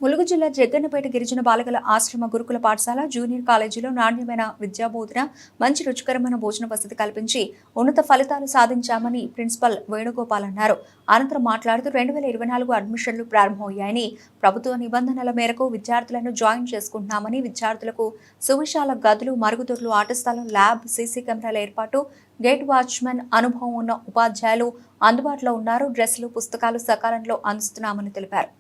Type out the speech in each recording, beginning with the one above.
ములుగు జిల్లా జగ్గన్నపేట గిరిజన బాలికల ఆశ్రమ గురుకుల పాఠశాల జూనియర్ కాలేజీలో నాణ్యమైన విద్యాబోధన, మంచి రుచికరమైన భోజన వసతి కల్పించి ఉన్నత ఫలితాలు సాధించామని ప్రిన్సిపల్ వేణుగోపాల్ అన్నారు. అనంతరం మాట్లాడుతూ 2024 అడ్మిషన్లు ప్రారంభమయ్యాయని, ప్రభుత్వ నిబంధనల మేరకు విద్యార్థులను జాయిన్ చేసుకుంటున్నామని, విద్యార్థులకు సువిశాల గదులు, మరుగుదొడ్లు, ఆట స్థలం, ల్యాబ్, సీసీ కెమెరాల ఏర్పాటు, గేట్ వాచ్మెన్ అనుభవం ఉన్న ఉపాధ్యాయులు అందుబాటులో ఉన్నారు. డ్రెస్సులు, పుస్తకాలు సకాలంలో అందిస్తున్నామని తెలిపారు.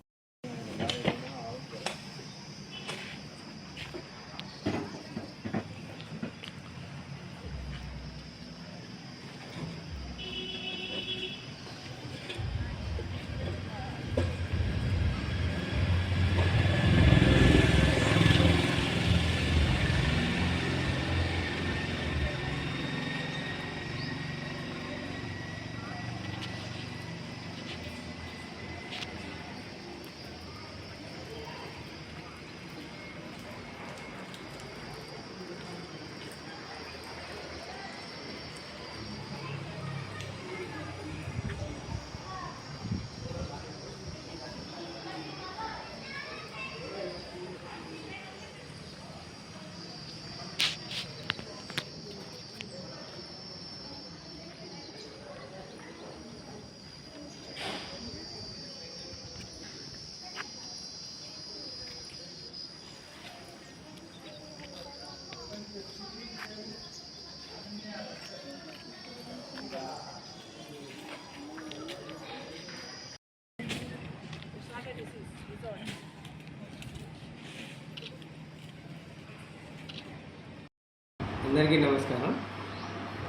అందరికీ నమస్కారం.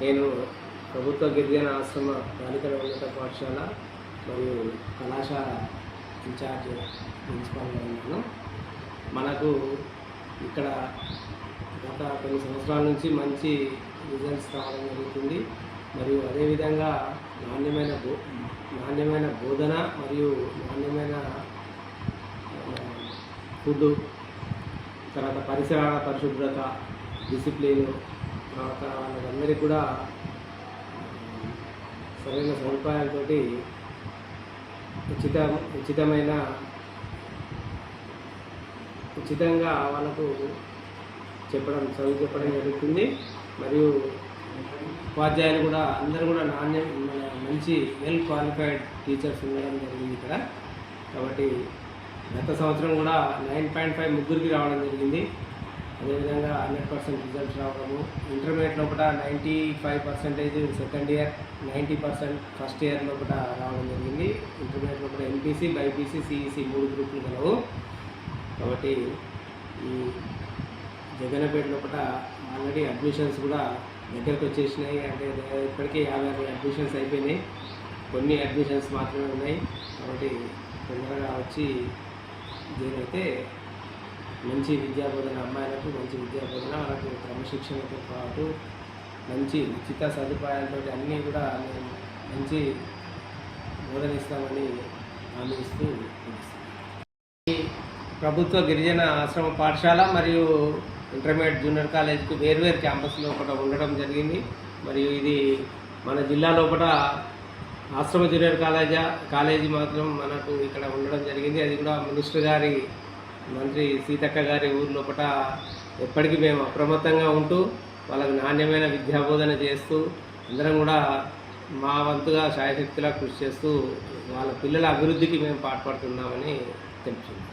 నేను ప్రభుత్వ గిరిజన ఆశ్రమ బాలికల ఉన్నత పాఠశాల మరియు కళాశాల ఇన్ఛార్జ్ ప్రిన్సిపాల్గా ఉన్నాను. మనకు ఇక్కడ గత కొన్ని సంవత్సరాల నుంచి మంచి రిజల్ట్స్ రావడం జరుగుతుంది. మరియు అదేవిధంగా నాణ్యమైన బోధన మరియు నాణ్యమైన ఫుడ్, తర్వాత పరిసరాల పరిశుభ్రత, డిసిప్లిన్, తర్వాత వాళ్ళందరికీ కూడా సరైన సదుపాయాలతో ఉచితంగా వాళ్ళకు చదువు చెప్పడం జరుగుతుంది. మరియు ఉపాధ్యాయులు కూడా అందరూ కూడా మంచి వెల్ క్వాలిఫైడ్ టీచర్స్ ఉండడం జరిగింది ఇక్కడ. కాబట్టి గత సంవత్సరం కూడా 9.5 ముగ్గురికి రావడం జరిగింది. అదేవిధంగా 100% రిజల్ట్స్ రావడము, ఇంటర్మీడియట్ లోపల 95% సెకండ్ ఇయర్, 90% ఫస్ట్ ఇయర్ లోపల రావడం జరిగింది. ఇంటర్మీడియట్ లోపల ఎంపీసీ, బైపీసీ, సిఈసీ 3 గ్రూపులు గలవు. కాబట్టి ఈ జగ్గన్నపేట లోపల ఆల్రెడీ అడ్మిషన్స్ కూడా దగ్గరకు వచ్చేసినాయి. అంటే ఇప్పటికే 56 అడ్మిషన్స్ అయిపోయినాయి. కొన్ని అడ్మిషన్స్ మాత్రమే ఉన్నాయి. కాబట్టి తొందరగా వచ్చి దీనైతే మంచి విద్యాబోధన, అమ్మాయిలకు మంచి విద్యాబోధన, వాళ్ళకు క్రమశిక్షణతో పాటు మంచి ఉచిత సదుపాయాలతో అన్నీ కూడా మేము మంచి బోధన ఇస్తామని హామీ ఇస్తూ ఈ ప్రభుత్వ గిరిజన ఆశ్రమ పాఠశాల మరియు ఇంటర్మీడియట్ జూనియర్ కాలేజీకి వేర్వేరు క్యాంపస్లో కూడా ఉండడం జరిగింది. మరియు ఇది మన జిల్లా లోపల ఆశ్రమ జూనియర్ కాలేజీ మాత్రం మనకు ఇక్కడ ఉండడం జరిగింది. అది కూడా మినిస్టర్ గారి, మంత్రి సీతక్క గారి ఊరు లోపల ఎప్పటికీ మేము అప్రమత్తంగా ఉంటూ వాళ్ళకి నాణ్యమైన విద్యాబోధన చేస్తూ అందరం కూడా మా వంతుగా శాయశక్తిలా కృషి చేస్తూ వాళ్ళ పిల్లల అభివృద్ధికి మేము పాటుపడుతున్నామని తెలుపుతున్నాం.